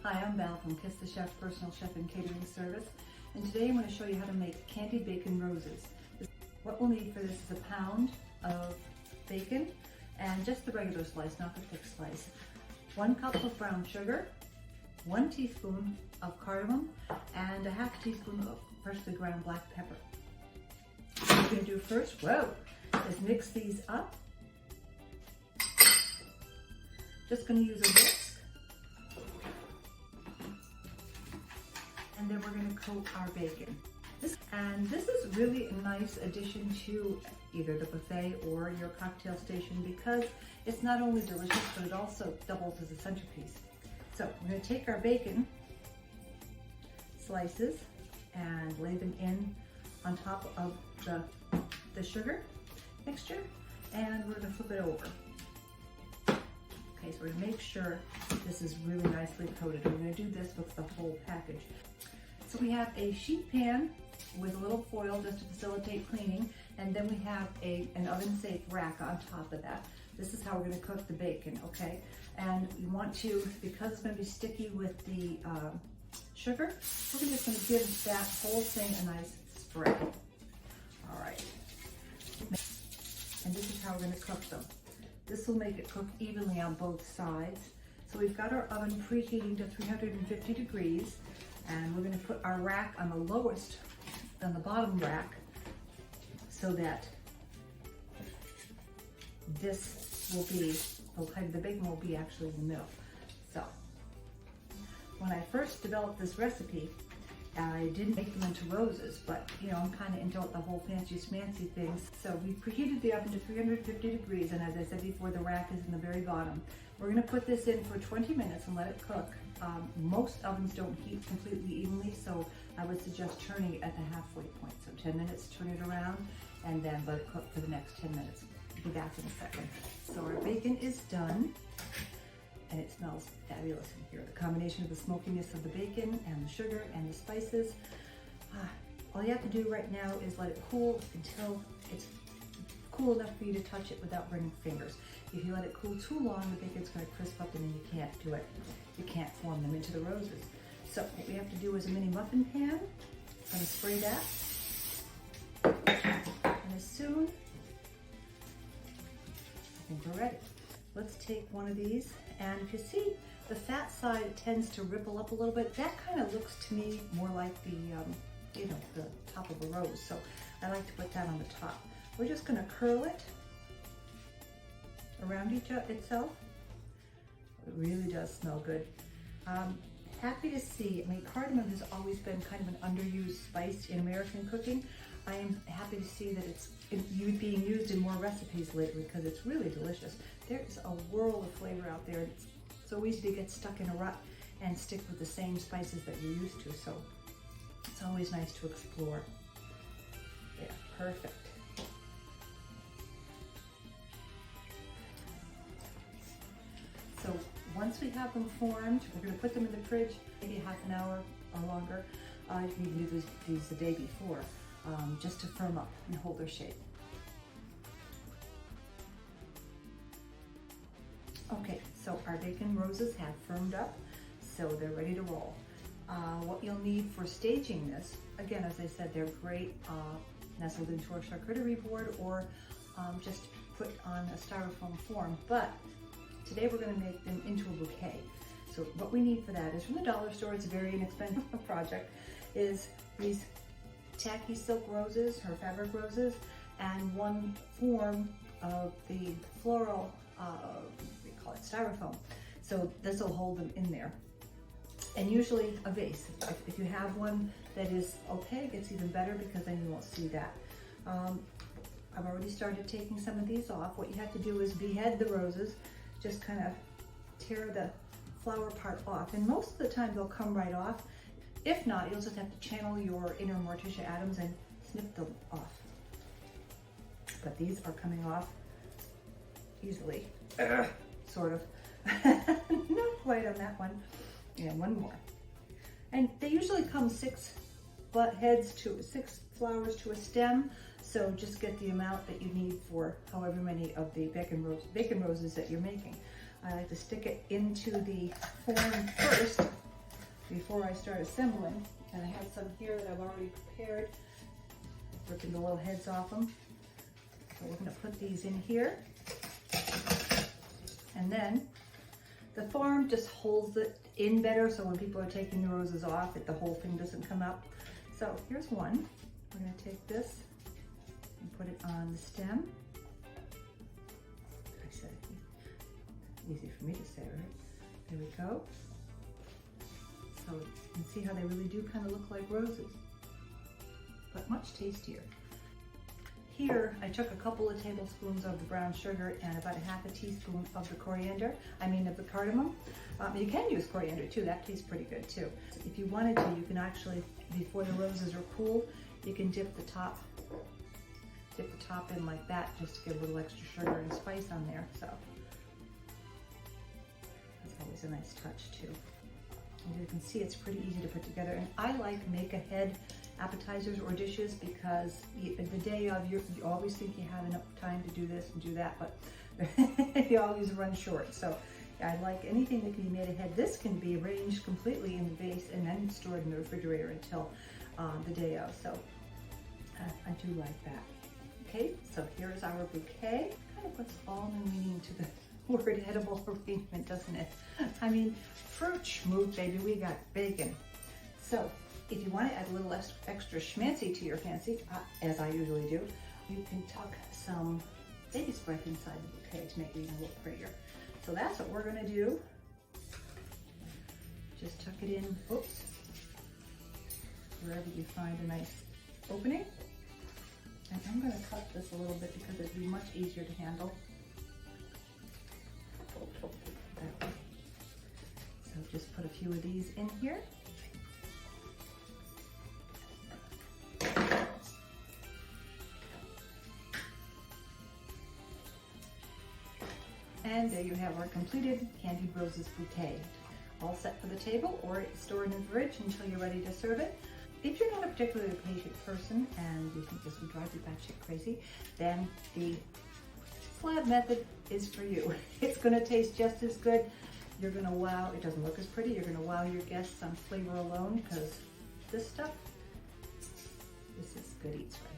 Hi, I'm Val from Kiss the Chef Personal Chef and Catering Service, and today I'm going to show you how to make candied bacon roses. What we'll need for this is a pound of bacon and just the regular slice, not the thick slice. 1 cup of brown sugar, 1 teaspoon of cardamom, and a half teaspoon of freshly ground black pepper. What we're going to do first, is mix these up. Just going to use a whisk. And then we're going to coat our bacon. This is really a nice addition to either the buffet or your cocktail station because it's not only delicious, but it also doubles as a centerpiece. So we're going to take our bacon slices and lay them in on top of the sugar mixture, and we're going to flip it over. Okay, so we're going to make sure this is really nicely coated. We're going to do this with the whole package. So we have a sheet pan with a little foil just to facilitate cleaning, and then we have an oven-safe rack on top of that. This is how we're going to cook the bacon, okay? And you want to, because it's going to be sticky with the sugar, we're just going to give that whole thing a nice spray. All right. And this is how we're going to cook them. This will make it cook evenly on both sides. So we've got our oven preheating to 350 degrees, and we're going to put our rack on the lowest, on the bottom rack, so that this will be, the bacon will be actually in the middle. So, when I first developed this recipe, I didn't make them into roses, but I'm kind of into the whole fancy schmancy things. So we preheated the oven to 350 degrees, and as I said before, the rack is in the very bottom. We're going to put this in for 20 minutes and let it cook. Most ovens don't heat completely evenly, so I would suggest turning it at the halfway point. So 10 minutes, turn it around, and then let it cook for the next 10 minutes. I'll be back in a second. So our bacon is done, and it smells fabulous in here. The combination of the smokiness of the bacon and the sugar and the spices. All you have to do right now is let it cool until it's cool enough for you to touch it without burning fingers. If you let it cool too long, the bacon's going to crisp up and then you can't do it. You can't form them into the roses. So what we have to do is a mini muffin pan. I'm going to spray that. And as soon, I think we're ready. Let's take one of these, and if you see, the fat side tends to ripple up a little bit. That kind of looks to me more like the top of a rose. So I like to put that on the top. We're just going to curl it around itself. It really does smell good. Happy to see, cardamom has always been kind of an underused spice in American cooking. I am happy to see that it's being used in more recipes lately because it's really delicious. There's a world of flavor out there. It's so easy to get stuck in a rut and stick with the same spices that you're used to. So it's always nice to explore. Yeah, perfect. So once we have them formed, we're going to put them in the fridge, maybe half an hour or longer. You can do these the day before, just to firm up and hold their shape. Okay, so our bacon roses have firmed up, so they're ready to roll. What you'll need for staging this, again, as I said, they're great nestled into a charcuterie board or just put on a styrofoam form, but today we're going to make them into a bouquet. So what we need for that is from the dollar store, it's a very inexpensive project, is these tacky silk roses or fabric roses and one form of the floral, we call it styrofoam. So this will hold them in there. And usually a vase. If you have one that is opaque, it's even better because then you won't see that. I've already started taking some of these off. What you have to do is behead the roses, just kind of tear the flower part off. And most of the time they'll come right off. If not, you'll just have to channel your inner Morticia Addams and snip them off. But these are coming off easily, sort of. Not quite on that one. And one more. And they usually come 6 flowers to a stem. So just get the amount that you need for however many of the bacon roses that you're making. I like to stick it into the form first before I start assembling. And I have some here that I've already prepared. Ripping the little heads off them. So we're gonna put these in here. And then the form just holds it in better, so when people are taking the roses off, the whole thing doesn't come up. So here's one. We're gonna take this and put it on the stem. I said it. Easy for me to say, right? There we go. So you can see how they really do kind of look like roses, but much tastier. Here, I took a couple of tablespoons of the brown sugar and about a half a teaspoon of the coriander, of the cardamom. You can use coriander too, that tastes pretty good too. If you wanted to, you can actually, before the roses are cool, you can dip the top in like that, just to get a little extra sugar and spice on there. So that's always a nice touch too. And you can see it's pretty easy to put together. And I like make ahead appetizers or dishes because the day of, you always think you have enough time to do this and do that, but you always run short. So I like anything that can be made ahead. This can be arranged completely in the vase and then stored in the refrigerator until the day of. So I do like that. Okay, so here's our bouquet. Kind of puts all the meaning to the word edible arrangement, doesn't it? I mean, fruit schmoot, baby, we got bacon. So if you want to add a little extra schmancy to your fancy, as I usually do, you can tuck some baby spread inside the bouquet to make it even a little prettier. So that's what we're gonna do. Just tuck it in, oops, wherever you find a nice opening. And I'm gonna cut this a little bit because it'd be much easier to handle. That way. So just put a few of these in here. And there you have our completed candied roses bouquet. All set for the table or store it in the fridge until you're ready to serve it. If you're not a particularly patient person and you think this would drive you batshit crazy, then the slab method is for you. It's gonna taste just as good. You're gonna wow, it doesn't look as pretty, you're gonna wow your guests on flavor alone because this stuff, this is good eats right.